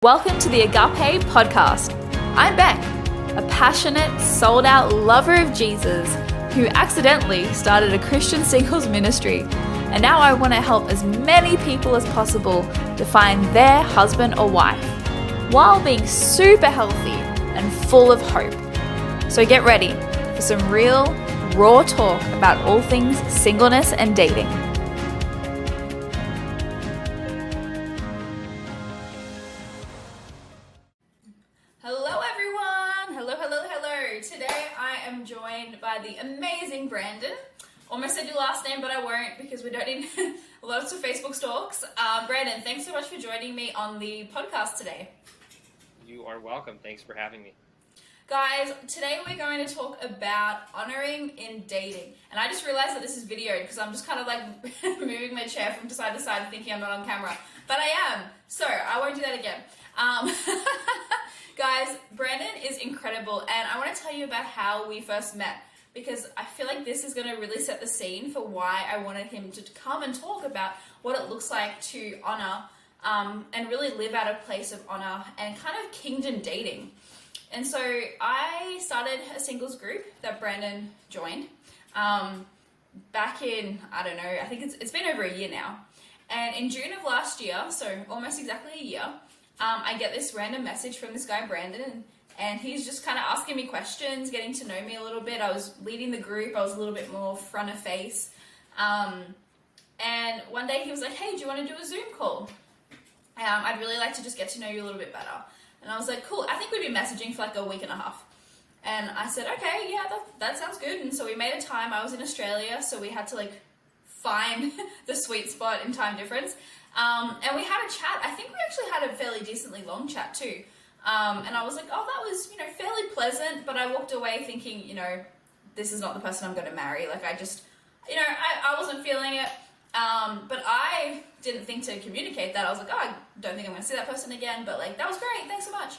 Welcome to the Agape Podcast. I'm Beck, a passionate, sold-out lover of Jesus who accidentally started a Christian singles ministry, and now I want to help as many people as possible to find their husband or wife while being super healthy and full of hope. So get ready for some real, raw talk about all things singleness and dating. Hello everyone! Hello. Today I am joined by the amazing Brandon. Almost said your last name, but I won't because we don't need lots of Facebook stalks. Brandon, thanks so much for joining me on the podcast today. You are welcome. Thanks for having me. Guys, today we're going to talk about honoring in dating. And I just realized that this is videoed because I'm just kind of like moving my chair from side to side thinking I'm not on camera. But I am. So I won't do that again. Guys, Brandon is incredible, and I want to tell you about how we first met, because I feel like this is going to really set the scene for why I wanted him to come and talk about what it looks like to honor and really live out of place of honor and kind of kingdom dating. And so I started a singles group that Brandon joined back in, I don't know, I think it's been over a year now. And in June of last year, so almost exactly a year, I get this random message from this guy, Brandon, and he's just kind of asking me questions, getting to know me a little bit. I was leading the group. I was a little bit more front of face. And one day he was like, hey, do you want to do a Zoom call? I'd really like to just get to know you a little bit better. And I was like, cool. I think we'd been messaging for like a week and a half. And I said, okay, yeah, that sounds good. And so we made a time. I was in Australia, so we had to like find the sweet spot in time difference. And we had a chat. I think we actually had a fairly decently long chat too. And I was like, oh, that was, fairly pleasant. But I walked away thinking, this is not the person I'm going to marry. Like I just, I wasn't feeling it. But I didn't think to communicate that. I was like, oh, I don't think I'm going to see that person again. But like, that was great. Thanks so much.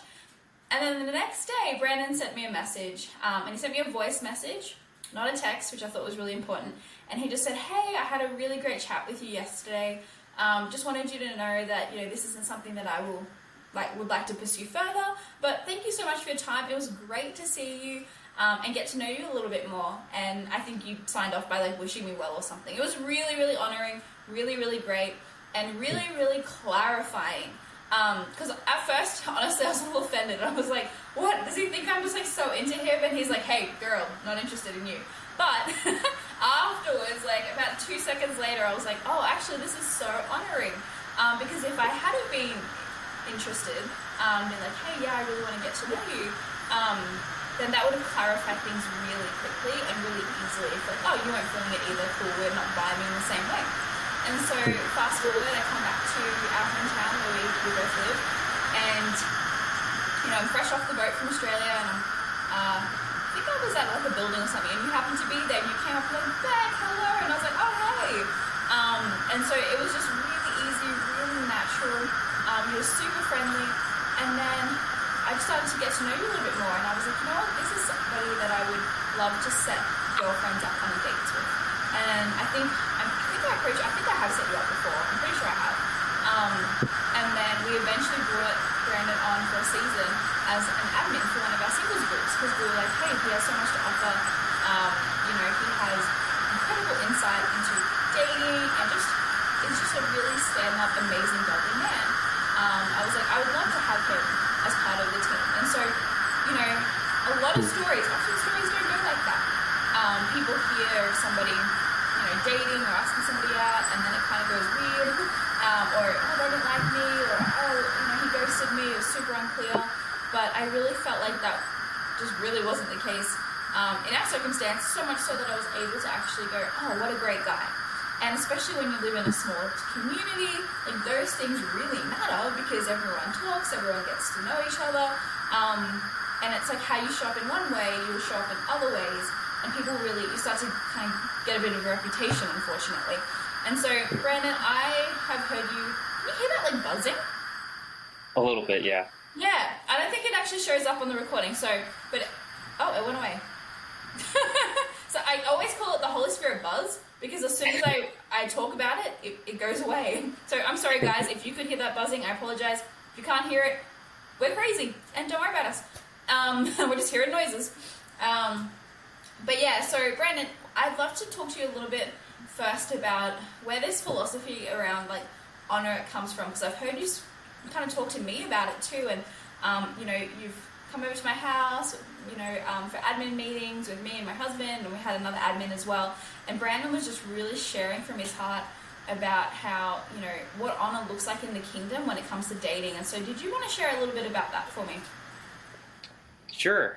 And then the next day, Brandon sent me a message. And he sent me a voice message, not a text, which I thought was really important. And he just said, hey, I had a really great chat with you yesterday. Just wanted you to know that, this isn't something that I would like to pursue further, but thank you so much for your time. It was great to see you and get to know you a little bit more. And I think you signed off by like wishing me well or something. It was really, really honoring, really, really great, and really, really clarifying. Because at first, honestly, I was a little offended. I was like, what? Does he think I'm just like so into him? And he's like, hey, girl, not interested in you. But afterwards, like about 2 seconds later, I was like, oh, actually, this is so honoring. Because if I hadn't been interested, been like, hey, yeah, I really want to get to know you, then that would have clarified things really quickly and really easily. It's like, oh, you weren't feeling it either, cool, we're not vibing the same way. And so fast forward, I come back to our hometown where we both live, and, I'm fresh off the boat from Australia, and I think I was at like a building or something, and you happened to be there, and you came up like, Beck, hello, and I was like, oh, hey. And so it was just really easy, really natural. You were super friendly, and then I just started to get to know you a little bit more, and I was like, this is somebody that I would love to set girlfriends up on dates with. And I think I have set you up before. I'm pretty sure I have. And then we eventually brought Brandon on for a season as an admin for one of our singles groups, because we were like, hey, he has so much to offer. He has incredible insight into dating and is just a really stand-up, amazing, godly man. I was like, I would love to have him as part of the team. And so, a lot of stories, often stories don't go like that. People hear somebody, dating or asking somebody out, and then it kind of goes weird, or, oh, they didn't like me, or, oh, he ghosted me, it was super unclear. But I really felt like that just really wasn't the case in our circumstance, so much so that I was able to actually go, oh, what a great guy. And especially when you live in a small community, like those things really matter because everyone talks, everyone gets to know each other. And it's like how you show up in one way, you'll show up in other ways. And people really, you start to kind of get a bit of a reputation, unfortunately. And so, Brandon, I have heard you hear that like buzzing? A little bit, yeah. Yeah, I don't think it actually shows up on the recording, it went away. So I always call it the Holy Spirit buzz, because as soon as I talk about it, it goes away. So I'm sorry, guys, if you could hear that buzzing, I apologize. If you can't hear it, we're crazy, and don't worry about us. We're just hearing noises. But yeah, so Brandon, I'd love to talk to you a little bit first about where this philosophy around like honor comes from, because I've heard you kind of talk to me about it too, and you know, you've come over to my house, you know, for admin meetings with me and my husband, and we had another admin as well, and Brandon was just really sharing from his heart about how, you know, what honor looks like in the kingdom when it comes to dating. And so did you want to share a little bit about that for me? Sure.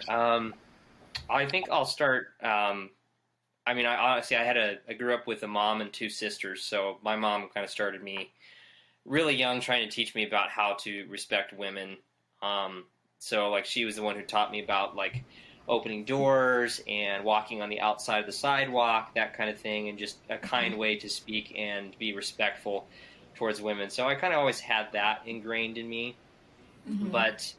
I think I'll start. I mean, I grew up with a mom and two sisters, so my mom kind of started me really young, trying to teach me about how to respect women. So like she was the one who taught me about like opening doors and walking on the outside of the sidewalk, that kind of thing, and just a kind way to speak and be respectful towards women. So I kind of always had that ingrained in me. Mm-hmm. But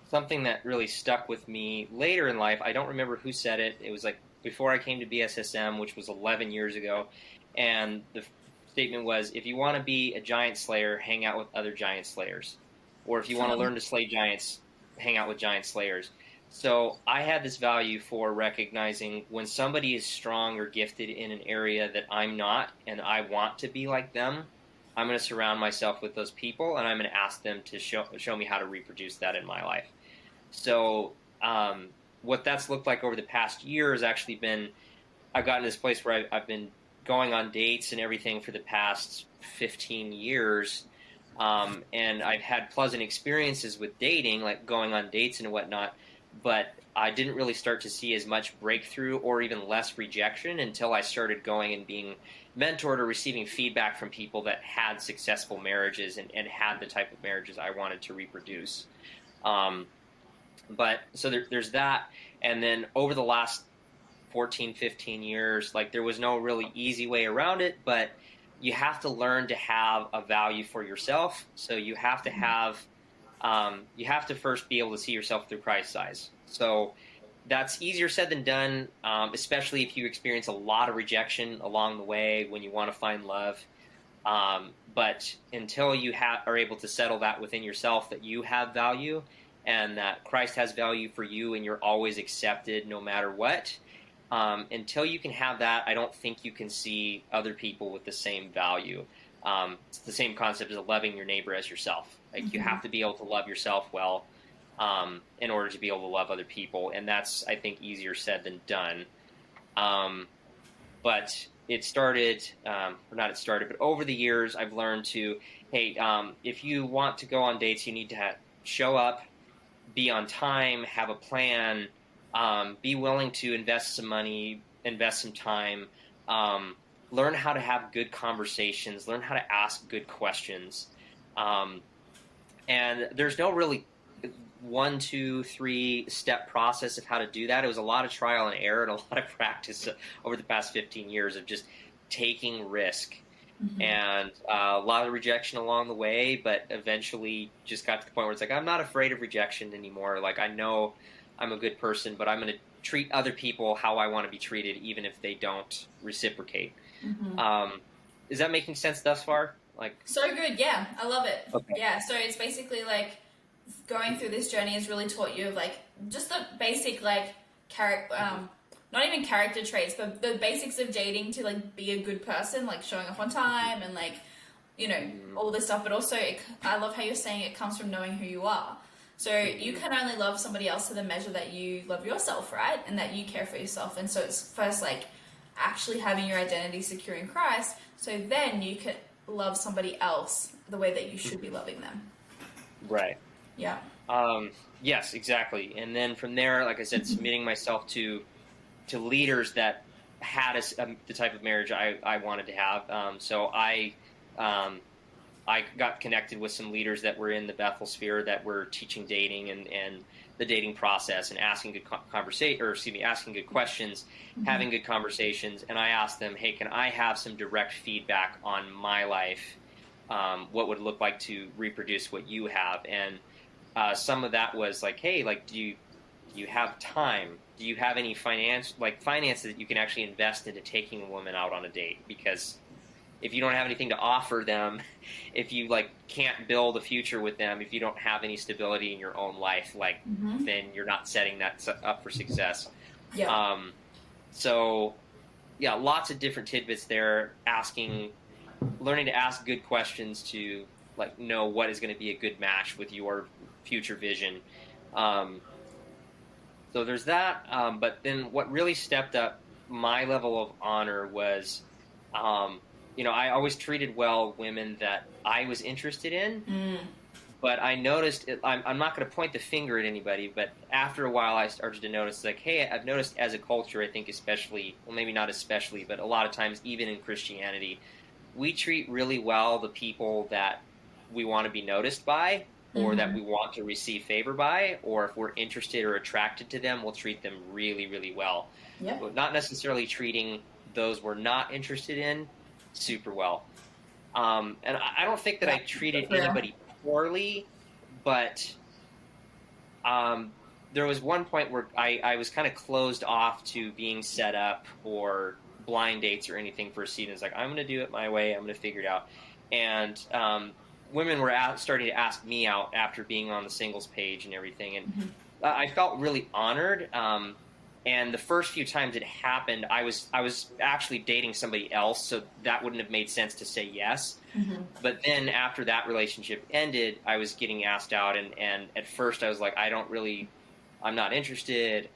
something that really stuck with me later in life, I don't remember who said it. It was like before I came to BSSM, which was 11 years ago, and the statement was, if you want to be a giant slayer, hang out with other giant slayers. Or if you want to learn to slay giants, hang out with giant slayers. So I had this value for recognizing when somebody is strong or gifted in an area that I'm not, and I want to be like them, I'm going to surround myself with those people, and I'm going to ask them to show me how to reproduce that in my life. So what that's looked like over the past year has actually been, I've gotten to this place where I've been going on dates and everything for the past 15 years, and I've had pleasant experiences with dating, like going on dates and whatnot, but I didn't really start to see as much breakthrough or even less rejection until I started going and being mentored or receiving feedback from people that had successful marriages and had the type of marriages I wanted to reproduce. But so there's that. And then over the last 14, 15 years, like there was no really easy way around it, but you have to learn to have a value for yourself. So you have to have, you have to first be able to see yourself through Christ's eyes. So that's easier said than done, especially if you experience a lot of rejection along the way when you want to find love. But until you are able to settle that within yourself, that you have value and that Christ has value for you and you're always accepted no matter what, until you can have that, I don't think you can see other people with the same value. It's the same concept as loving your neighbor as yourself. Like you have to be able to love yourself well in order to be able to love other people, and that's, I think, easier said than done. But it started, but over the years, I've learned to, hey, if you want to go on dates, you need to show up, be on time, have a plan, be willing to invest some money, invest some time, learn how to have good conversations, learn how to ask good questions. And there's no really 1, 2, 3 step process of how to do that. It was a lot of trial and error and a lot of practice over the past 15 years of just taking risk. Mm-hmm. And a lot of rejection along the way, but eventually just got to the point where it's like, I'm not afraid of rejection anymore. Like, I know I'm a good person, but I'm going to treat other people how I want to be treated, even if they don't reciprocate. Mm-hmm. Is that making sense thus far? Like, so good. Yeah, I love it. Okay. Yeah, so it's basically like going through this journey has really taught you like just the basic like not even character traits, but the basics of dating to like be a good person, like showing up on time and like, you know, all this stuff. But also, I love how you're saying it comes from knowing who you are. So you can only love somebody else to the measure that you love yourself, right? And that you care for yourself. And so it's first like actually having your identity secure in Christ, so then you can love somebody else the way that you should be loving them. Right. Yeah. Yes, exactly. And then from there, like I said, submitting myself to leaders that had the type of marriage I wanted to have. So I got connected with some leaders that were in the Bethel sphere that were teaching dating and the dating process and asking good asking good questions, mm-hmm. having good conversations. And I asked them, hey, can I have some direct feedback on my life? What would it look like to reproduce what you have? And some of that was like, hey, like, do you have time? Do you have any finances that you can actually invest into taking a woman out on a date? Because if you don't have anything to offer them, if you like can't build a future with them, if you don't have any stability in your own life, like then you're not setting that up for success. Yeah. So yeah, lots of different tidbits there. Learning to ask good questions to like know what is going to be a good match with your future vision. So there's that. But then what really stepped up my level of honor was, I always treated well women that I was interested in. But I noticed, I'm not going to point the finger at anybody, but after a while I started to notice, like, hey, I've noticed as a culture, I think especially, well, maybe not especially, but a lot of times, even in Christianity, we treat really well the people that we want to be noticed by, or that we want to receive favor by, or if we're interested or attracted to them, we'll treat them really, really well. Yep. But not necessarily treating those we're not interested in super well. And I don't think that I treated anybody poorly, but there was one point where I was kind of closed off to being set up or blind dates or anything for a season. It's like, I'm going to do it my way. I'm going to figure it out. And women were starting to ask me out after being on the singles page and everything. And I felt really honored. And the first few times it happened, I was actually dating somebody else, so that wouldn't have made sense to say yes. But then after that relationship ended, I was getting asked out, and at first I was like, I'm not interested.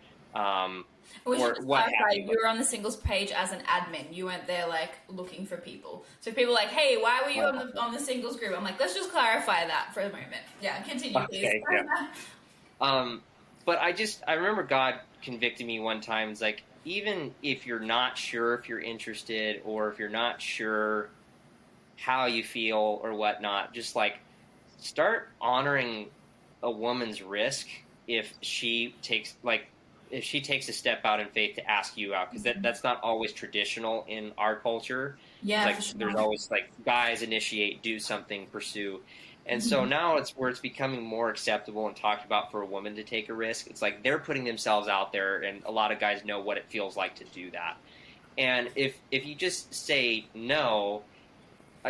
We should clarify, you were on the singles page as an admin. You weren't there like looking for people. So people are like, hey, why were you on the singles group? I'm like, let's just clarify that for a moment. Yeah, continue, please. Okay, yeah. But I remember God convicted me one time. It's like, even if you're not sure if you're interested, or if you're not sure how you feel or whatnot, just like start honoring a woman's risk if she takes a step out in faith to ask you out, because that's not always traditional in our culture. Yeah, like there's always like guys initiate, do something, pursue. And so now it's where it's becoming more acceptable and talked about for a woman to take a risk. It's like they're putting themselves out there, and a lot of guys know what it feels like to do that. And if you just say no,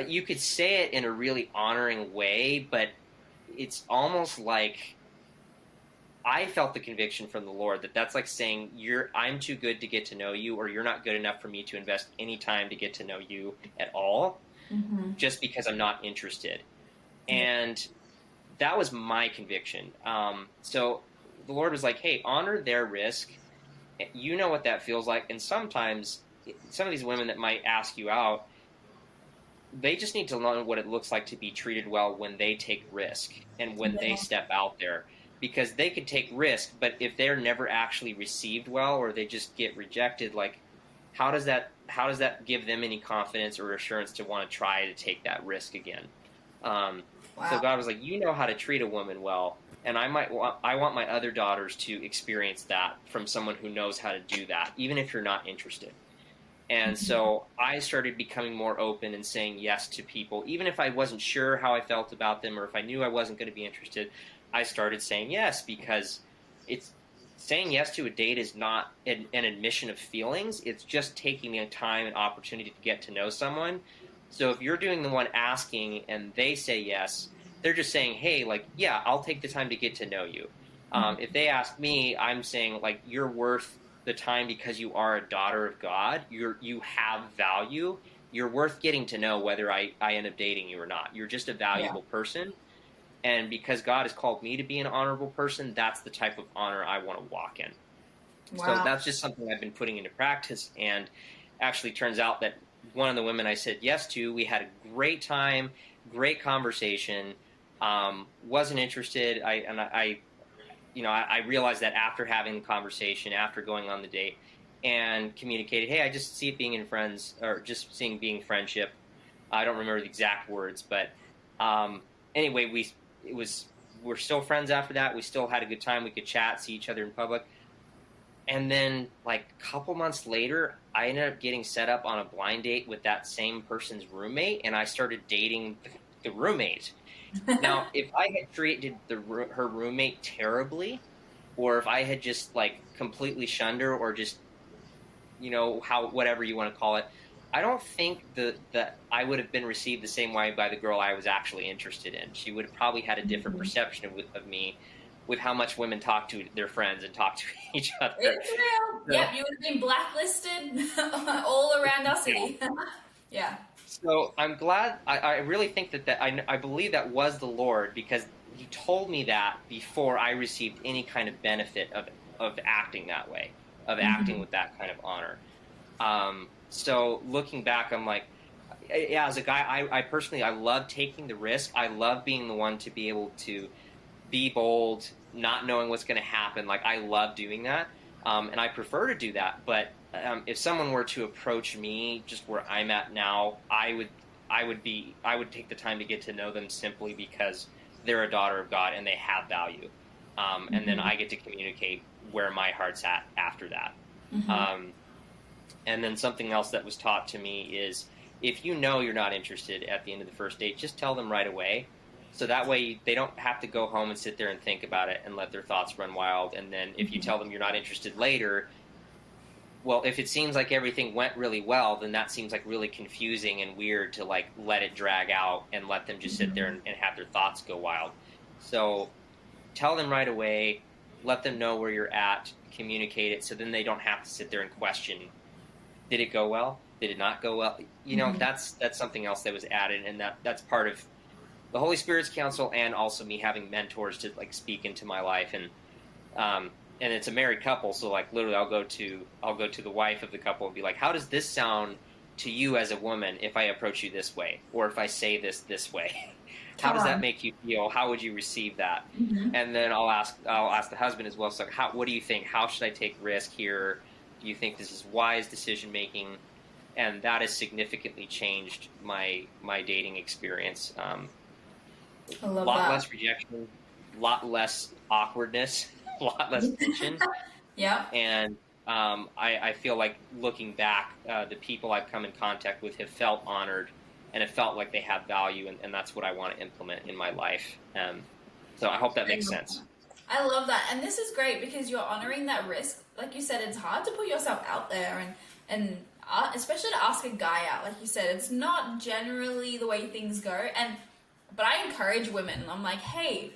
you could say it in a really honoring way, but it's almost like I felt the conviction from the Lord that's like saying I'm too good to get to know you, or you're not good enough for me to invest any time to get to know you at all, just because I'm not interested. And that was my conviction. So the Lord was like, hey, honor their risk. You know what that feels like. And sometimes some of these women that might ask you out, they just need to learn what it looks like to be treated well when they take risk and when they step out there. Because they could take risk, but if they're never actually received well, or they just get rejected, like how does that give them any confidence or assurance to want to try to take that risk again? So God was like, you know how to treat a woman well, and I want my other daughters to experience that from someone who knows how to do that, even if you're not interested. And so I started becoming more open and saying yes to people, even if I wasn't sure how I felt about them, or if I knew I wasn't going to be interested. I started saying yes, because it's saying yes to a date is not an admission of feelings. It's just taking the time and opportunity to get to know someone. So if you're doing the one asking and they say yes, they're just saying, hey, like, yeah, I'll take the time to get to know you. If they ask me, I'm saying, like, you're worth the time because you are a daughter of God. You have value. You're worth getting to know whether I end up dating you or not. You're just a valuable person. And because God has called me to be an honorable person, that's the type of honor I want to walk in. So that's just something I've been putting into practice. And actually turns out that one of the women I said yes to, we had a great time, great conversation, wasn't interested. I realized that after having the conversation, after going on the date, and communicated, hey, I just see it being being friendship. I don't remember the exact words, but anyway, we're still friends after that. We still had a good time. We could chat, see each other in public. And then, like, a couple months later, I ended up getting set up on a blind date with that same person's roommate, and I started dating the roommate. Now, if I had treated her roommate terribly, or if I had just, like, completely shunned her, or just, whatever you want to call it, I don't think that I would have been received the same way by the girl I was actually interested in. She would have probably had a different perception of me, with how much women talk to their friends and talk to each other. It's real. So, Yep, you would have been blacklisted all around our city. Yeah. so I'm glad. I really think that I believe that was the Lord, because He told me that before I received any kind of benefit of acting that way, of acting with that kind of honor. So looking back, I'm like, yeah, as a guy, I personally, I love taking the risk. I love being the one to be able to be bold, not knowing what's going to happen. Like, I love doing that, and I prefer to do that. But if someone were to approach me just where I'm at now, I would take the time to get to know them, simply because they're a daughter of God and they have value, and then I get to communicate where my heart's at after that. And then something else that was taught to me is, if you know you're not interested at the end of the first date, just tell them right away. So that way they don't have to go home and sit there and think about it and let their thoughts run wild. And then if you tell them you're not interested later, well, if it seems like everything went really well, then that seems like really confusing and weird to like let it drag out and let them just sit there and have their thoughts go wild. So tell them right away, let them know where you're at, communicate it, so then they don't have to sit there and question, did it go well? Did it not go well? You know, that's something else that was added, and that's part of the Holy Spirit's counsel, and also me having mentors to like speak into my life. And it's a married couple, so like literally I'll go to the wife of the couple and be like, how does this sound to you as a woman if I approach you this way, or if I say this way? How does that make you feel? How would you receive that? And then I'll ask the husband as well. So what do you think? How should I take risk here? Do you think this is wise decision making? And that has significantly changed my dating experience. I love a lot that. less rejection, a lot less awkwardness, a lot less tension. Yeah. And I feel like, looking back, the people I've come in contact with have felt honored and have felt like they have value, and that's what I want to implement in my life. So I hope that makes sense. I love that. And this is great because you're honoring that risk. Like you said, it's hard to put yourself out there, and especially to ask a guy out. Like you said, it's not generally the way things go. But I encourage women. I'm like, hey,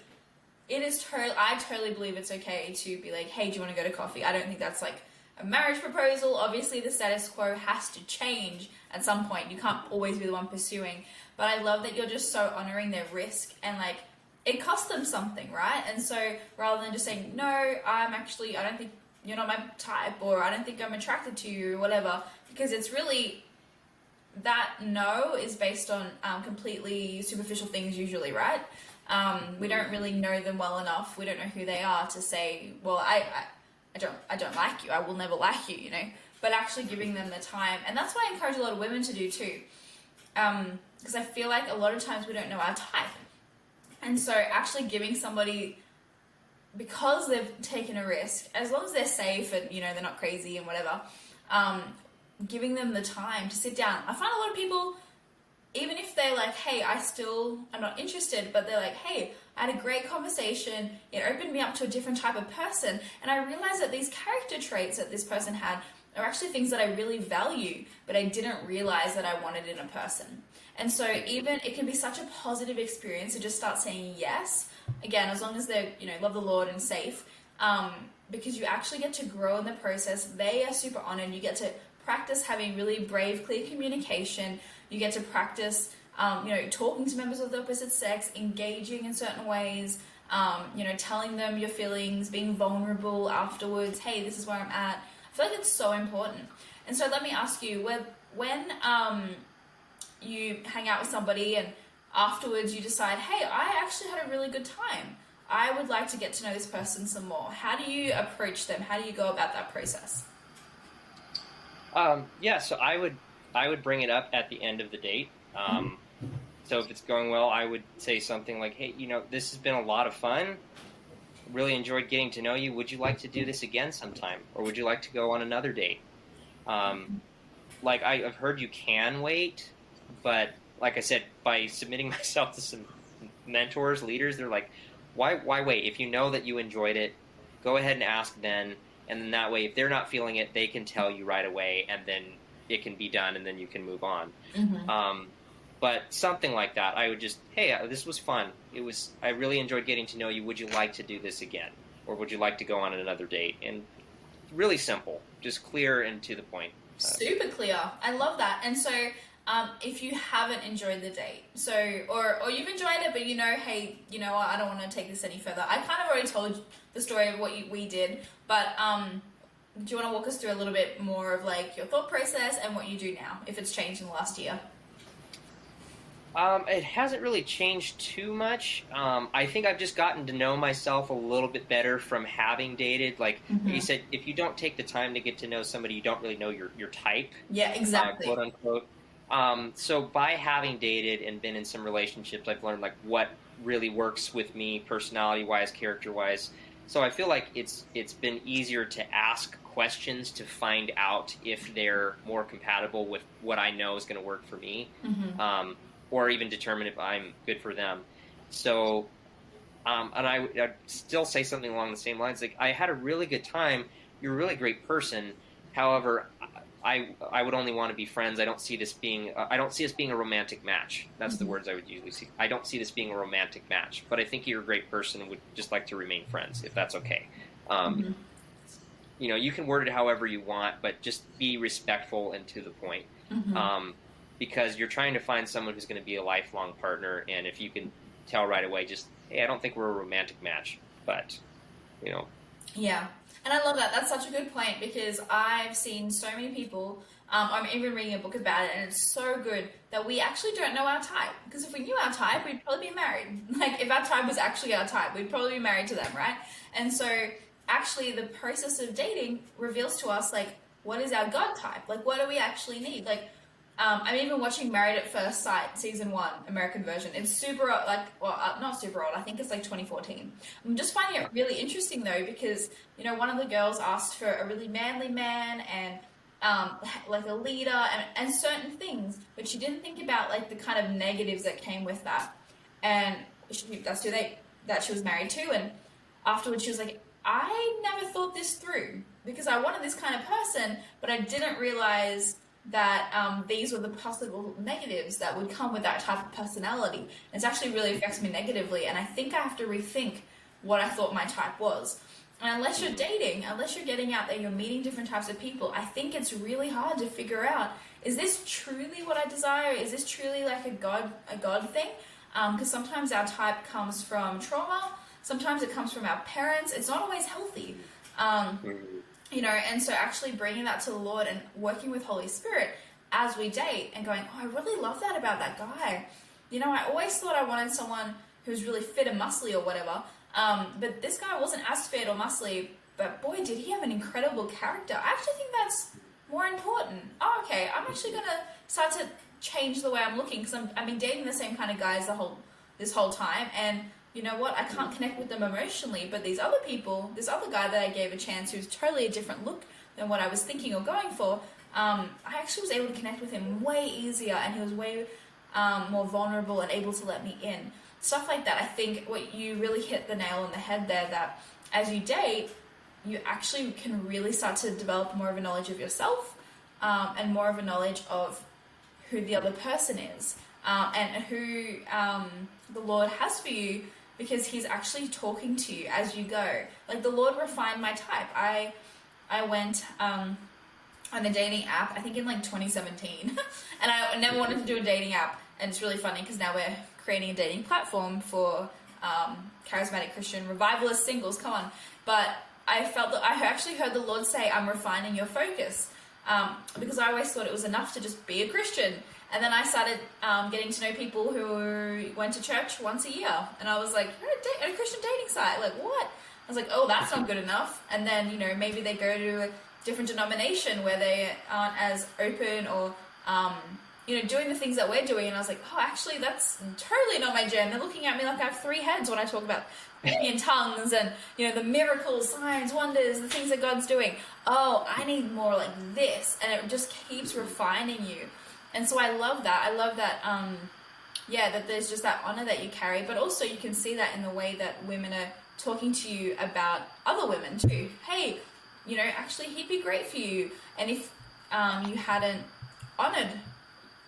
I totally believe it's okay to be like, hey, do you want to go to coffee? I don't think that's like a marriage proposal. Obviously, the status quo has to change at some point. You can't always be the one pursuing. But I love that you're just so honoring their risk, and like, it costs them something, right? And so rather than just saying, no, I don't think you're not my type, or I don't think I'm attracted to you, or whatever, because it's really, that no is based on completely superficial things usually, right? We don't really know them well enough. We don't know who they are to say, well, I don't like you. I will never like you, you know? But actually giving them the time. And that's what I encourage a lot of women to do too. Because I feel like a lot of times we don't know our type. And so actually giving somebody, because they've taken a risk, as long as they're safe and, you know, they're not crazy and whatever, giving them the time to sit down. I find a lot of people, even if they're like, hey, I'm not interested, but they're like, hey, I had a great conversation, it opened me up to a different type of person, and I realized that these character traits that this person had are actually things that I really value, but I didn't realize that I wanted in a person. And so even, it can be such a positive experience to just start saying yes, again, as long as they, you know, love the Lord and safe, because you actually get to grow in the process. They are super honored. You get to practice having really brave, clear communication. You get to practice, talking to members of the opposite sex, engaging in certain ways, telling them your feelings, being vulnerable afterwards. Hey, this is where I'm at. I feel like it's so important. And so let me ask you, when you hang out with somebody and afterwards you decide, hey, I actually had a really good time, I would like to get to know this person some more. How do you approach them? How do you go about that process? So I would bring it up at the end of the date. So if it's going well, I would say something like, hey, this has been a lot of fun. Really enjoyed getting to know you. Would you like to do this again sometime? Or would you like to go on another date? I've heard you can wait, but like I said, by submitting myself to some mentors, leaders, they're like, why wait? If you know that you enjoyed it, go ahead and ask then. And then that way, if they're not feeling it, they can tell you right away. And then it can be done, and then you can move on. Mm-hmm. But something like that, I would just, hey, this was fun. I really enjoyed getting to know you. Would you like to do this again? Or would you like to go on another date? And really simple, just clear and to the point. Super clear. I love that. And so if you haven't enjoyed the date, so or you've enjoyed it, but hey, what, I don't want to take this any further. I kind of already told the story of what we did, but do you want to walk us through a little bit more of like your thought process and what you do now, if it's changed in the last year? It hasn't really changed too much. I think I've just gotten to know myself a little bit better from having dated. Like you said, if you don't take the time to get to know somebody, you don't really know your type. Yeah, exactly. Quote unquote. So by having dated and been in some relationships, I've learned like what really works with me, personality-wise, character-wise. So I feel like it's been easier to ask questions to find out if they're more compatible with what I know is going to work for me. Or even determine if I'm good for them. So, and I'd still say something along the same lines. Like, I had a really good time. You're a really great person. However, I would only want to be friends. I don't see this being. I don't see us being a romantic match. That's the words I would usually see. I don't see this being a romantic match. But I think you're a great person and would just like to remain friends, if that's okay. You can word it however you want, but just be respectful and to the point. Because you're trying to find someone who's going to be a lifelong partner, and if you can tell right away, just, hey, I don't think we're a romantic match, but, Yeah, and I love that. That's such a good point, because I've seen so many people, I'm even reading a book about it, and it's so good that we actually don't know our type, because if we knew our type, we'd probably be married. Like, if our type was actually our type, we'd probably be married to them, right? And so, actually, the process of dating reveals to us, like, what is our God type? Like, what do we actually need? Like, I'm even watching Married at First Sight, season 1, American version. It's super, not super old. I think it's like 2014. I'm just finding it really interesting though, because, one of the girls asked for a really manly man and, like a leader and certain things, but she didn't think about like the kind of negatives that came with that. And that's who that she was married to. And afterwards she was like, I never thought this through because I wanted this kind of person, but I didn't realize that these were the possible negatives that would come with that type of personality. It actually really affects me negatively, and I think I have to rethink what I thought my type was. And unless you're dating, unless you're getting out there, you're meeting different types of people, I think it's really hard to figure out, is this truly what I desire? Is this truly like a God thing? Because sometimes our type comes from trauma, sometimes it comes from our parents. It's not always healthy. And so actually bringing that to the Lord and working with Holy Spirit as we date and going, oh, I really love that about that guy. I always thought I wanted someone who was really fit and muscly or whatever. But this guy wasn't as fit or muscly, but boy, did he have an incredible character. I actually think that's more important. Oh, okay, I'm actually going to start to change the way I'm looking, because I've been dating the same kind of guys this whole time, and you know what, I can't connect with them emotionally, but these other people, this other guy that I gave a chance who's totally a different look than what I was thinking or going for, I actually was able to connect with him way easier, and he was way more vulnerable and able to let me in. Stuff like that. I think what you really hit the nail on the head there, that as you date, you actually can really start to develop more of a knowledge of yourself, and more of a knowledge of who the other person is, and who the Lord has for you, because he's actually talking to you as you go. Like, the Lord refined my type. I went on a dating app, I think in like 2017, and I never wanted to do a dating app, and it's really funny because now we're creating a dating platform for charismatic Christian revivalist singles, come on. But I felt that I actually heard the Lord say, I'm refining your focus, because I always thought it was enough to just be a Christian. And then I started getting to know people who went to church once a year. And I was like, you're at a Christian dating site? Like, what? I was like, oh, that's not good enough. And then, maybe they go to a different denomination where they aren't as open or, doing the things that we're doing. And I was like, oh, actually, that's totally not my jam. They're looking at me like I have 3 heads when I talk about speaking in tongues and, the miracles, signs, wonders, the things that God's doing. Oh, I need more like this. And it just keeps refining you. And so I love that. I love that, that there's just that honor that you carry, but also you can see that in the way that women are talking to you about other women too. Hey, actually he'd be great for you. And if you hadn't honored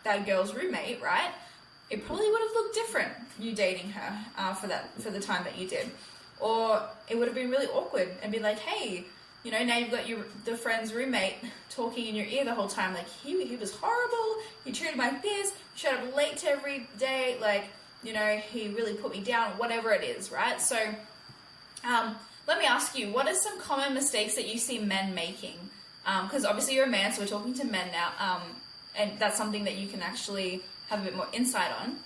that girl's roommate, right? It probably would have looked different, you dating her for the time that you did. Or it would have been really awkward and be like, hey, you know, now you've got the friend's roommate talking in your ear the whole time, like, he was horrible, he treated me like this, he showed up late to every day, like, you know, he really put me down, whatever it is, right? So, let me ask you, what are some common mistakes that you see men making? Because obviously you're a man, so we're talking to men now, and that's something that you can actually have a bit more insight on.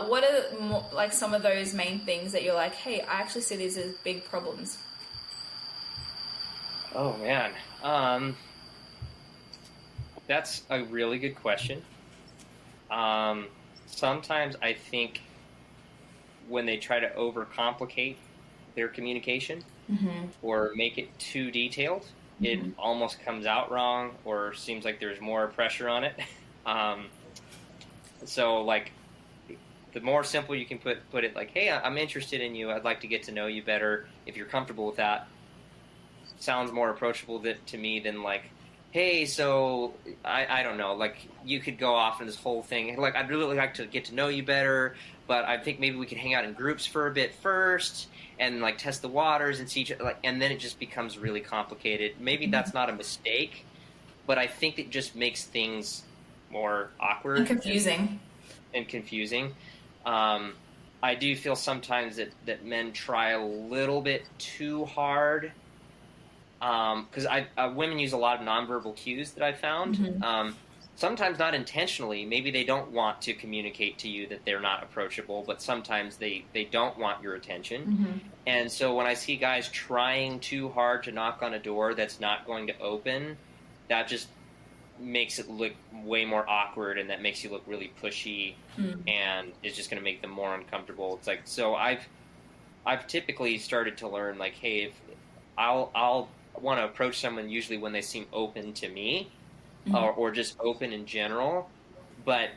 What are like some of those main things that you're like, hey, I actually see these as big problems? Oh man, that's a really good question. Sometimes I think when they try to overcomplicate their communication or make it too detailed, it almost comes out wrong or seems like there's more pressure on it. So like the more simple you can put it, like, hey, I'm interested in you, I'd like to get to know you better, if you're comfortable with that, sounds more approachable to me than like, hey, so I don't know, like you could go off in this whole thing, like I'd really like to get to know you better, but I think maybe we could hang out in groups for a bit first and like test the waters and see each other, like, and then it just becomes really complicated. Maybe that's not a mistake, but I think it just makes things more awkward and confusing. I do feel sometimes that men try a little bit too hard, because women use a lot of nonverbal cues that I've found. Sometimes not intentionally. Maybe they don't want to communicate to you that they're not approachable, but sometimes they don't want your attention. And so when I see guys trying too hard to knock on a door that's not going to open, that just makes it look way more awkward, and that makes you look really pushy, and is just going to make them more uncomfortable. It's like, so I've typically started to learn, like, hey, if I'll want to approach someone usually when they seem open to me, or just open in general. But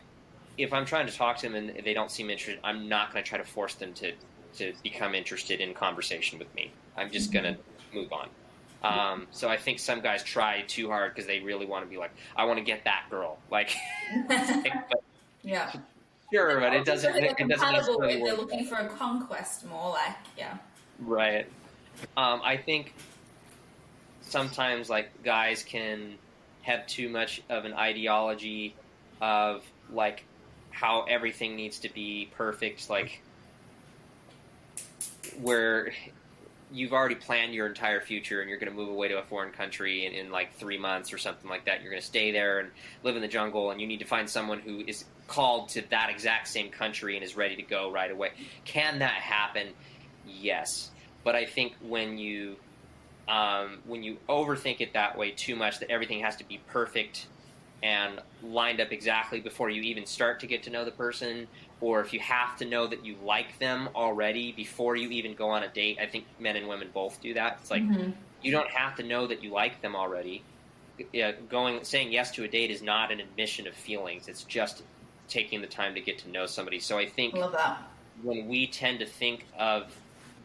if I'm trying to talk to them and they don't seem interested, I'm not going to try to force them to become interested in conversation with me. I'm just going to move on. So I think some guys try too hard because they really want to be like, I want to get that girl. Like, but, yeah. Sure, but it doesn't necessarily work. They're looking for a conquest more, like, yeah. Right. I think sometimes, like, guys can have too much of an ideology of, like, how everything needs to be perfect, like, where you've already planned your entire future and you're going to move away to a foreign country in like 3 months or something like that. You're going to stay there and live in the jungle, and you need to find someone who is called to that exact same country and is ready to go right away. Can that happen? Yes. But I think when you overthink it that way too much, that everything has to be perfect and lined up exactly before you even start to get to know the person, or if you have to know that you like them already before you even go on a date. I think men and women both do that. It's like, you don't have to know that you like them already. Saying yes to a date is not an admission of feelings. It's just taking the time to get to know somebody. So I think when we tend to think of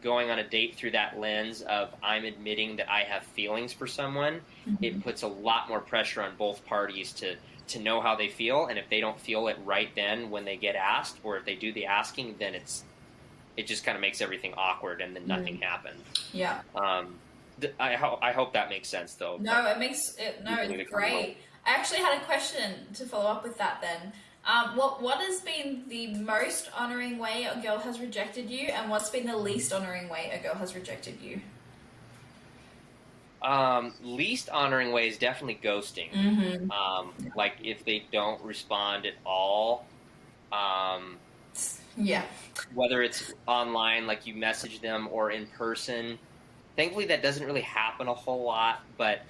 going on a date through that lens of I'm admitting that I have feelings for someone, it puts a lot more pressure on both parties to know how they feel, and if they don't feel it right then when they get asked, or if they do the asking, then it just kind of makes everything awkward, and then nothing happens. Yeah. I hope that makes sense, though. No, it makes it. No, it's great. I actually had a question to follow up with that. Then, what has been the most honoring way a girl has rejected you, and what's been the least honoring way a girl has rejected you? Least honoring way is definitely ghosting. Like if they don't respond at all. Yeah. Whether it's online, like you message them, or in person. Thankfully, that doesn't really happen a whole lot, but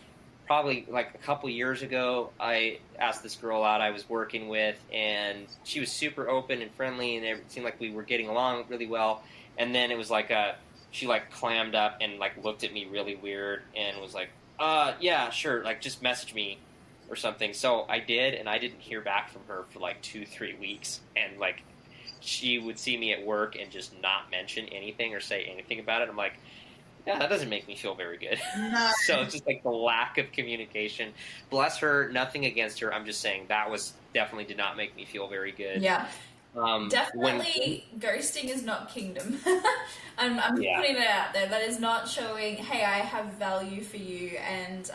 probably like a couple years ago, I asked this girl out I was working with, and she was super open and friendly, and it seemed like we were getting along really well. And then it was like she like clammed up and like looked at me really weird and was like, yeah, sure, like just message me or something. So I did, and I didn't hear back from her for like 2-3 weeks, and like she would see me at work and just not mention anything or say anything about it. I'm like, Yeah, that doesn't make me feel very good. No. So it's just like the lack of communication. Bless her, nothing against her. I'm just saying that was definitely did not make me feel very good. Yeah. When Definitely, ghosting is not kingdom. I'm Yeah. putting it out there. That is not showing, hey, I have value for you, and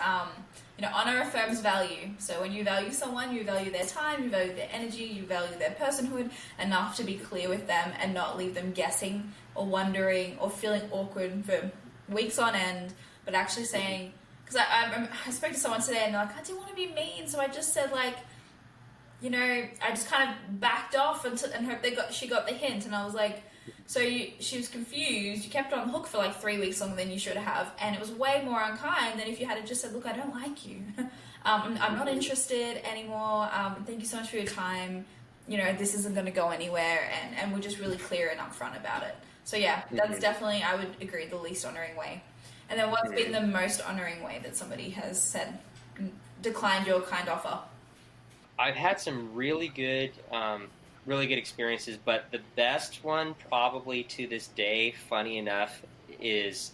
honor affirms value. So when you value someone, you value their time, you value their energy, you value their personhood enough to be clear with them and not leave them guessing or wondering or feeling awkward for weeks on end. But actually saying, because I spoke to someone today and they're like, I didn't want to be mean, so I just said like, I just kind of backed off and hoped she got the hint. And I was like, she was confused. You kept her on the hook for like 3 weeks longer than you should have. And it was way more unkind than if you had just said, look, I don't like you. I'm not interested anymore. Thank you so much for your time. This isn't going to go anywhere. And we're just really clear and upfront about it. So yeah, that's definitely, I would agree, the least honoring way. And then what's been the most honoring way that somebody has said, declined your kind offer? I've had some really good experiences, but the best one probably to this day, funny enough, is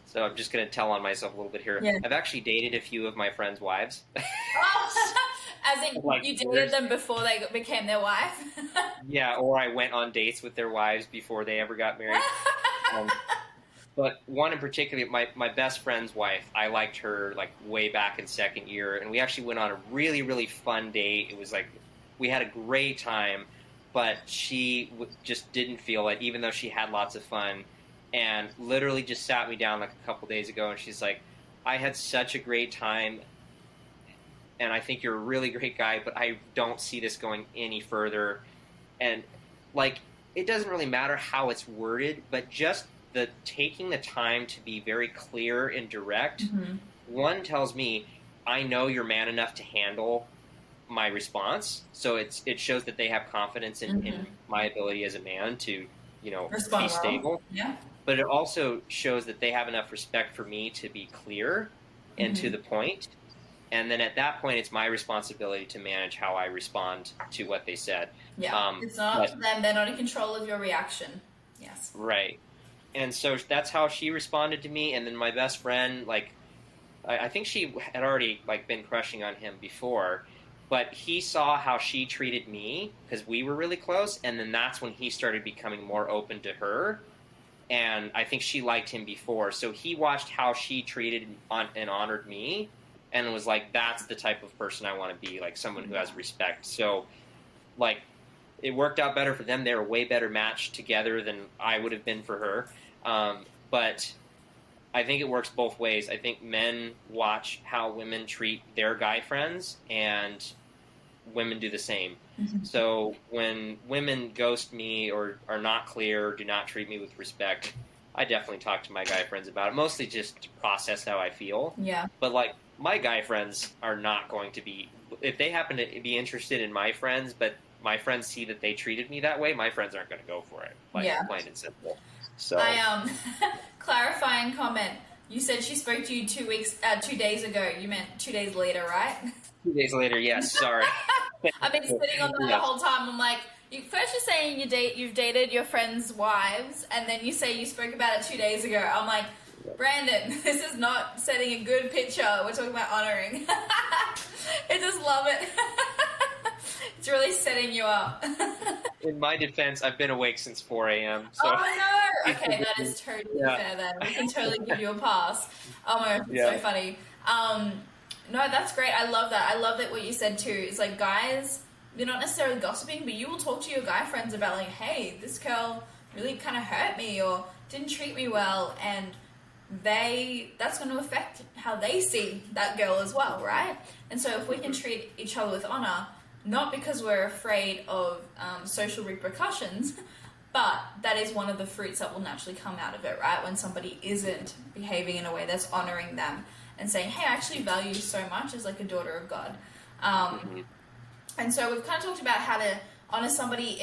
so I'm just going to tell on myself a little bit here. Yeah. I've actually dated a few of my friends' wives. Oh, as in Like you dated them before they became their wife? Yeah, or I went on dates with their wives before they ever got married. But one in particular, my best friend's wife, I liked her like way back in second year, and we actually went on a really, really fun date. It was like, we had a great time, but she just didn't feel it, even though she had lots of fun, and literally just sat me down like a couple days ago, and she's like, I had such a great time, and I think you're a really great guy, but I don't see this going any further. And like, it doesn't really matter how it's worded, but just taking the time to be very clear and direct, one tells me, I know you're man enough to handle my response. So it shows that they have confidence in my ability as a man to, Respond be stable. Well. Yeah. But it also shows that they have enough respect for me to be clear and to the point. And then at that point, it's my responsibility to manage how I respond to what they said. Yeah, it's not up to them. They're not in control of your reaction. Yes. Right. And so that's how she responded to me. And then my best friend, like, I think she had already like been crushing on him before, but he saw how she treated me because we were really close. And then that's when he started becoming more open to her. And I think she liked him before. So he watched how she treated and honored me and was like, that's the type of person I want to be, like someone who has respect. So, like, it worked out better for them. They were a way better match together than I would have been for her. But I think it works both ways. I think men watch how women treat their guy friends, and women do the same. So when women ghost me or are not clear or do not treat me with respect, I definitely talk to my guy friends about it, mostly just to process how I feel. Yeah. But, like, my guy friends are not going to be, if they happen to be interested in my friends, but my friends see that they treated me that way, my friends aren't going to go for it. Like, plain and simple. So clarifying comment. You said she spoke to you 2 days ago. You meant 2 days later, right? 2 days later, yes. Sorry. I've been sitting on that the whole time. I'm like, first you're saying you've dated your friends' wives, and then you say you spoke about it 2 days ago. I'm like, Brandon, this is not setting a good picture. We're talking about honoring. I just love it. It's really setting you up. In my defense, I've been awake since 4 a.m. So. Oh no! Okay, that is totally fair then. We can totally give you a pass. Oh my gosh, it's so funny. No, that's great. I love that. I love that what you said too. It's like, guys, you're not necessarily gossiping, but you will talk to your guy friends about like, hey, this girl really kind of hurt me or didn't treat me well, and that's going to affect how they see that girl as well, right? And so if we can treat each other with honor, not because we're afraid of social repercussions, but that is one of the fruits that will naturally come out of it, right? When somebody isn't behaving in a way that's honoring them and saying, hey, I actually value you so much as like a daughter of God. And so we've kind of talked about how to honor somebody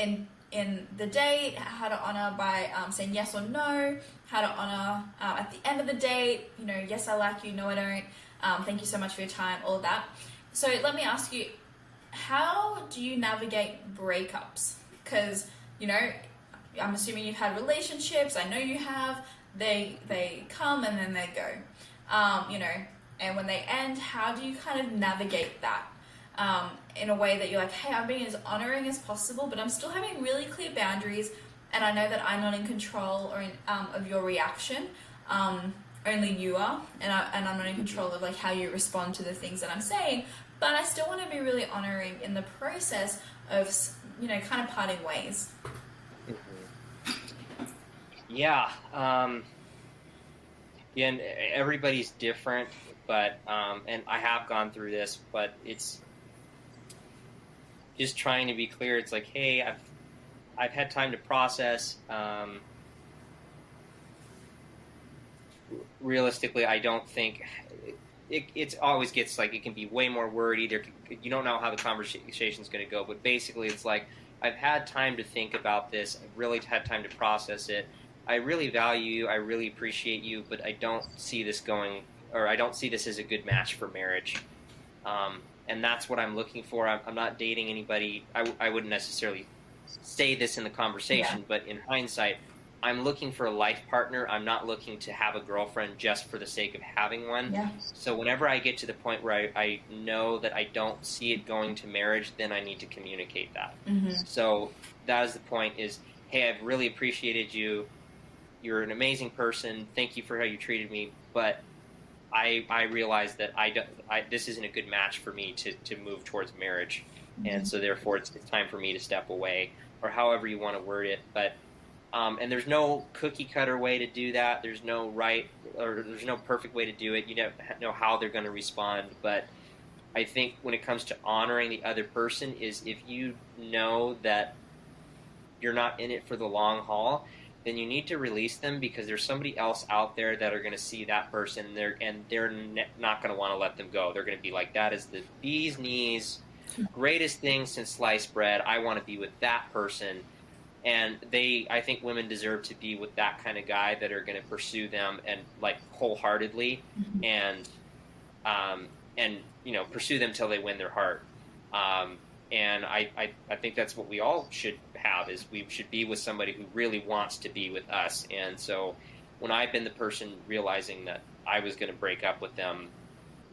in the date, how to honor by saying yes or no, how to honor at the end of the date, yes, I like you, no, I don't, thank you so much for your time, all of that. So let me ask you, how do you navigate breakups? Because, I'm assuming you've had relationships, I know you have, they come and then they go, you know, and when they end, how do you kind of navigate that in a way that you're like, hey, I'm being as honoring as possible, but I'm still having really clear boundaries, and I know that I'm not in control or of your reaction. Only you are, and I'm not in control of like how you respond to the things that I'm saying, but I still want to be really honoring in the process of, you know, kind of parting ways. Yeah. Yeah, and everybody's different, but and I have gone through this, but it's just trying to be clear. It's like, hey, I've had time to process. Realistically, I don't think it always gets like, it can be way more wordy. You don't know how the conversation's going to go, but basically it's like, I've had time to think about this. I've really had time to process it. I really value you. I really appreciate you, but I don't see this going, or I don't see this as a good match for marriage. And that's what I'm looking for. I'm not dating anybody. I wouldn't necessarily say this in the conversation, but in hindsight, I'm looking for a life partner. I'm not looking to have a girlfriend just for the sake of having one. Yeah. So whenever I get to the point where I know that I don't see it going to marriage, then I need to communicate that. So that is the point is, hey, I've really appreciated you. You're an amazing person. Thank you for how you treated me. But I realize that this isn't a good match for me to move towards marriage. And so therefore it's time for me to step away, or however you want to word it. But and there's no cookie cutter way to do that. There's no right, or there's no perfect way to do it. You don't know how they're going to respond. But I think when it comes to honoring the other person is, if you know that you're not in it for the long haul, then you need to release them, because there's somebody else out there that are going to see that person, and they're not going to want to let them go. They're going to be like, that is the bee's knees, greatest thing since sliced bread. I want to be with that person. And I think women deserve to be with that kind of guy that are going to pursue them and like wholeheartedly, and you know, pursue them till they win their heart. And I think that's what we all should have, is we should be with somebody who really wants to be with us. And so when I've been the person realizing that I was going to break up with them,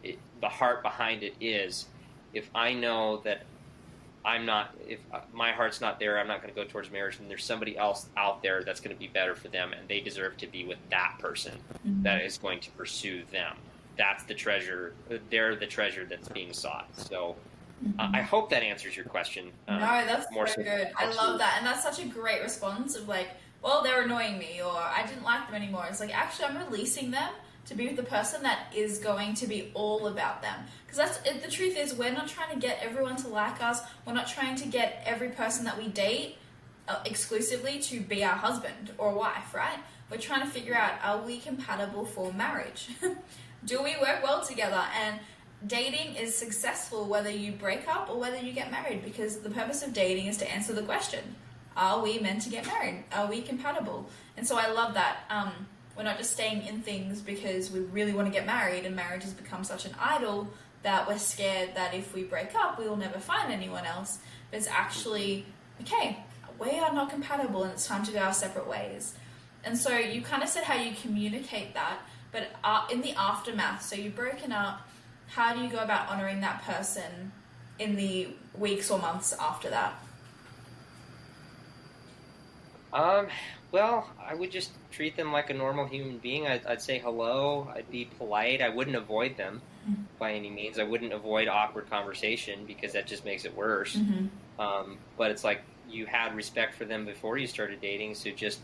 the heart behind it is, if I know that if my heart's not there, I'm not going to go towards marriage, and there's somebody else out there that's going to be better for them, and they deserve to be with that person that is going to pursue them. That's the treasure. They're the treasure that's being sought. So I hope that answers your question. No, that's so good. I love that. And that's such a great response of like, well, they're annoying me, or I didn't like them anymore. It's like, actually, I'm releasing them to be with the person that is going to be all about them. Because the truth is, we're not trying to get everyone to like us. We're not trying to get every person that we date exclusively to be our husband or wife, right? We're trying to figure out, are we compatible for marriage? Do we work well together? And dating is successful whether you break up or whether you get married, because the purpose of dating is to answer the question, are we meant to get married? Are we compatible? And so I love that. We're not just staying in things because we really want to get married, and marriage has become such an idol that we're scared that if we break up, we will never find anyone else. But it's actually, okay, we are not compatible and it's time to go our separate ways. And so you kind of said how you communicate that, but in the aftermath, so you've broken up, how do you go about honoring that person in the weeks or months after that? Well, I would just treat them like a normal human being. I'd say hello. I'd be polite. I wouldn't avoid them by any means. I wouldn't avoid awkward conversation, because that just makes it worse. But it's like, you had respect for them before you started dating, so just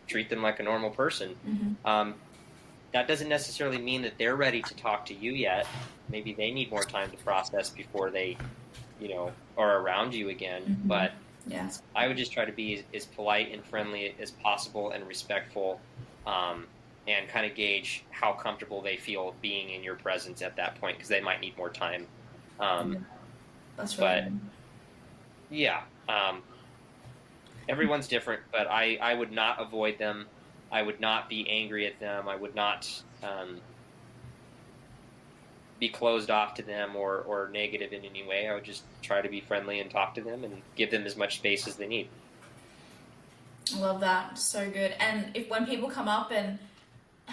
treat them like a normal person. That doesn't necessarily mean that they're ready to talk to you yet. Maybe they need more time to process before they, you know, are around you again. But yes, I would just try to be as polite and friendly as possible, and respectful, and kind of gauge how comfortable they feel being in your presence at that point, because they might need more time. That's right. But yeah, everyone's different, but I would not avoid them. I would not be angry at them. I would not be closed off to them or negative in any way. I would just try to be friendly and talk to them and give them as much space as they need. I love that. So good. And when people come up and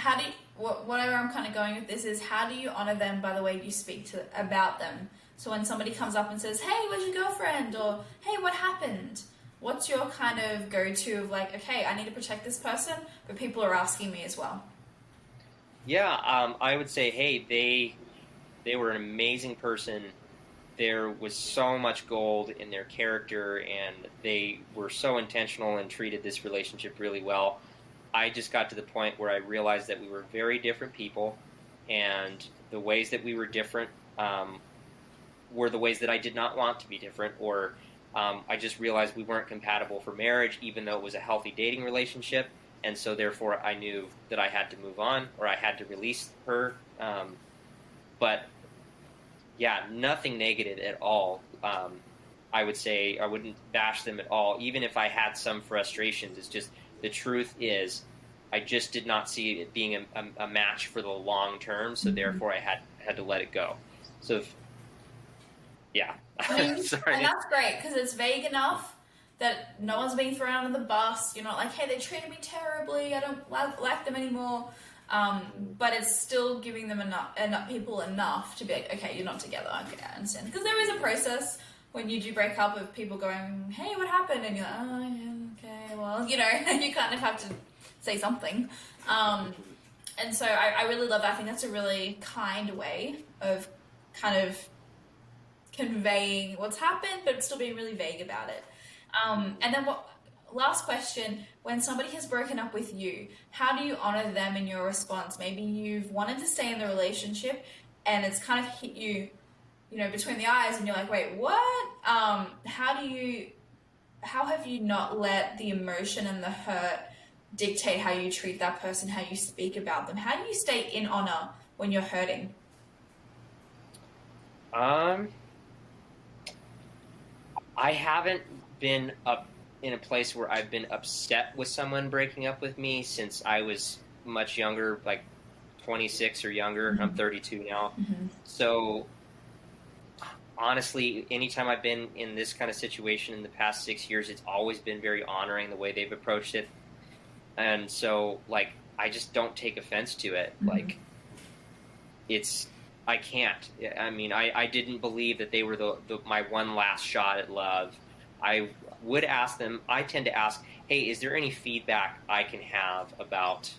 how do you, whatever I'm kind of going with this is, how do you honor them by the way you speak to about them? So when somebody comes up and says, hey, where's your girlfriend? Or, hey, what happened? What's your kind of go-to of like, okay, I need to protect this person, but people are asking me as well? Yeah, I would say, hey, they were an amazing person. There was so much gold in their character, and they were so intentional and treated this relationship really well. I just got to the point where I realized that we were very different people, and the ways that we were different were the ways that I did not want to be different, or I just realized we weren't compatible for marriage, even though it was a healthy dating relationship, and so therefore I knew that I had to move on, or I had to release her. But yeah, nothing negative at all. I would say I wouldn't bash them at all, even if I had some frustrations. It's just the truth is I just did not see it being a match for the long term, so therefore I had to let it go. So, yeah. I mean, Sorry. and that's great because it's vague enough that no one's being thrown under the bus. You're not like, hey, they treated me terribly, I don't like them anymore. But it's still giving them enough people enough to be like, okay, you're not together. Okay, I understand. Because there is a process when you do break up of people going, hey, what happened? And you're like, oh, yeah, okay, well, you know, you kind of have to say something. And so I really love that. I think that's a really kind way of kind of conveying what's happened, but still being really vague about it. And then last question, when somebody has broken up with you, how do you honor them in your response? Maybe you've wanted to stay in the relationship and it's kind of hit you, you know, between the eyes and you're like, wait, what? How have you not let the emotion and the hurt dictate how you treat that person, how you speak about them? How do you stay in honor when you're hurting? I haven't been up in a place where I've been upset with someone breaking up with me since I was much younger, like 26 or younger. Mm-hmm. I'm 32 now. Mm-hmm. So honestly, anytime I've been in this kind of situation in the past 6 years, it's always been very honoring the way they've approached it. And so, like, I just don't take offense to it. Mm-hmm. Like, I can't. I mean, I didn't believe that they were my one last shot at love. I would ask them, I tend to ask, hey, is there any feedback I can have about,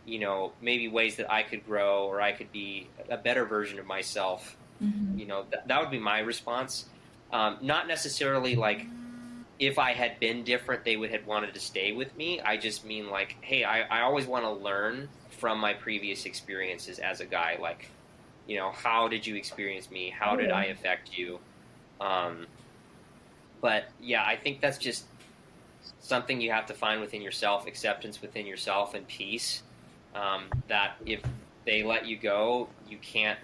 you know, maybe ways that I could grow or I could be a better version of myself? Mm-hmm. You know, that would be my response. Not necessarily like if I had been different, they would have wanted to stay with me. I just mean like, hey, I always want to learn from my previous experiences as a guy. Like, you know, how did you experience me? How did I affect you? But yeah, I think that's just something you have to find within yourself, acceptance within yourself and peace. That if they let you go, you can't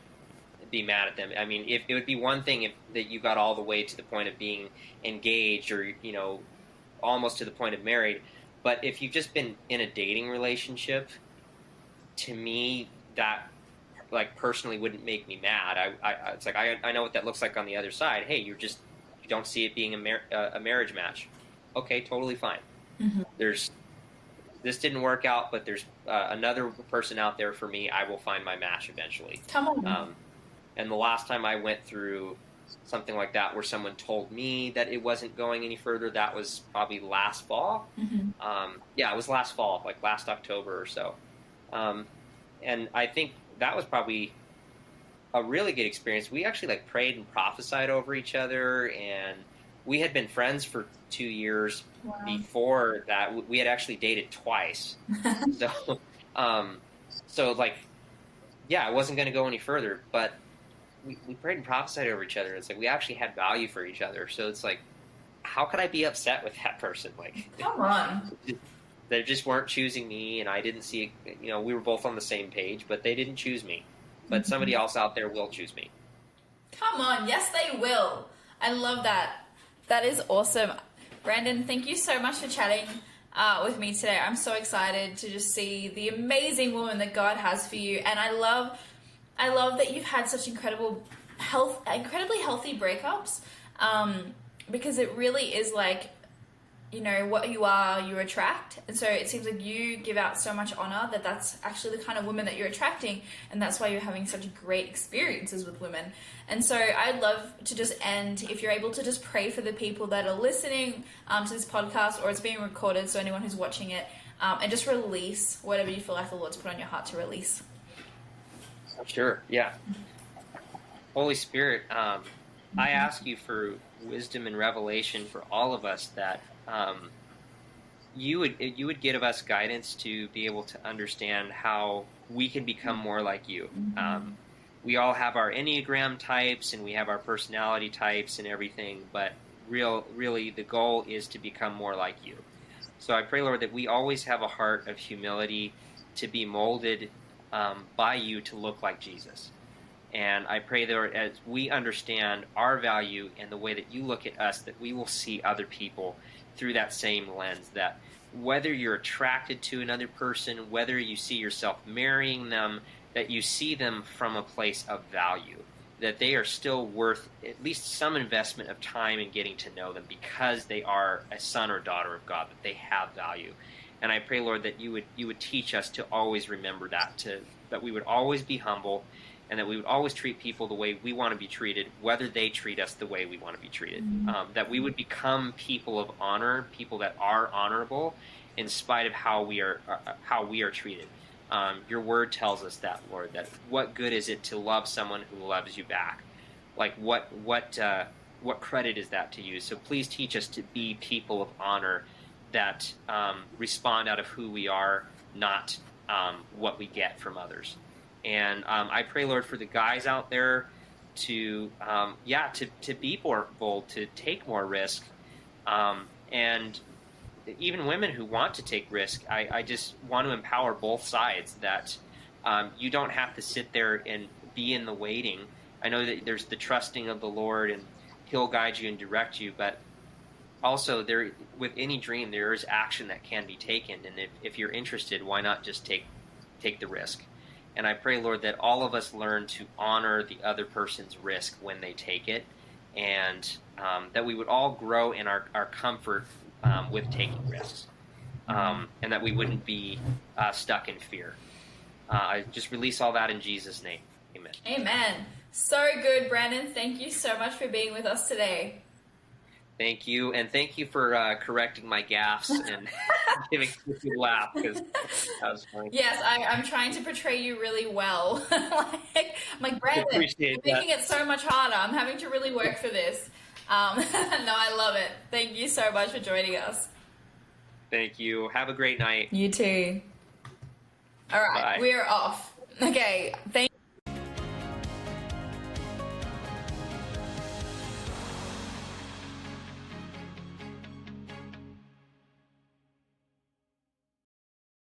be mad at them. I mean, if it would be one thing if that you got all the way to the point of being engaged or, you know, almost to the point of married. But if you've just been in a dating relationship, to me, that like personally wouldn't make me mad. It's like I know what that looks like on the other side. Hey, you don't see it being a marriage match. Okay, totally fine. Mm-hmm. This didn't work out, but there's another person out there for me. I will find my match eventually. Come on. And the last time I went through something like that where someone told me that it wasn't going any further, that was probably last fall. Mm-hmm. Yeah, it was last fall, like last October or so. And I think that was probably a really good experience. We actually like prayed and prophesied over each other, and we had been friends for 2 years. Wow. Before that. We had actually dated twice. So like, yeah, I wasn't going to go any further, but we prayed and prophesied over each other. It's like we actually had value for each other. So it's like, how could I be upset with that person? Like, come on. They just weren't choosing me, and I didn't see, you know, we were both on the same page, but they didn't choose me. But somebody else out there will choose me. Come on. Yes, they will. I love that. That is awesome. Brandon, thank you so much for chatting with me today. I'm so excited to just see the amazing woman that God has for you. And I love that you've had such incredibly healthy breakups, because it really is like you know, what you are, you attract. And so it seems like you give out so much honor that that's actually the kind of women that you're attracting, and that's why you're having such great experiences with women. And so I'd love to just end, if you're able to just pray for the people that are listening to this podcast, or it's being recorded, so anyone who's watching it, and just release whatever you feel like the Lord's put on your heart to release. Sure, yeah. Holy Spirit, I ask you for wisdom and revelation for all of us, that you would give us guidance to be able to understand how we can become more like you. We all have our Enneagram types and we have our personality types and everything, but really the goal is to become more like you. So I pray, Lord, that we always have a heart of humility to be molded by you to look like Jesus. And I pray that as we understand our value and the way that you look at us, that we will see other people through that same lens, that whether you're attracted to another person, whether you see yourself marrying them, that you see them from a place of value, that they are still worth at least some investment of time in getting to know them because they are a son or daughter of God, that they have value. And I pray, Lord, that you would teach us to always remember that, that we would always be humble, and that we would always treat people the way we want to be treated, whether they treat us the way we want to be treated. That we would become people of honor, people that are honorable, in spite of how we are treated. Your word tells us that, Lord, that what good is it to love someone who loves you back? Like what credit is that to you? So please teach us to be people of honor that respond out of who we are, not what we get from others. And I pray, Lord, for the guys out there to be more bold, to take more risk, and even women who want to take risk. I just want to empower both sides, that you don't have to sit there and be in the waiting. I know that there's the trusting of the Lord, and He'll guide you and direct you, but also there, with any dream, there is action that can be taken. And if you're interested, why not just take the risk? And I pray, Lord, that all of us learn to honor the other person's risk when they take it, and that we would all grow in our comfort with taking risks, and that we wouldn't be stuck in fear. I just release all that in Jesus' name. Amen. Amen. So good, Brandon. Thank you so much for being with us today. Thank you, and thank you for correcting my gaffes and giving me a laugh, because that was funny. Yes, I'm trying to portray you really well. like Brandon, you're making it so much harder. I'm having to really work for this. No, I love it. Thank you so much for joining us. Thank you. Have a great night. You too. All right, Bye. we're off. Okay, thank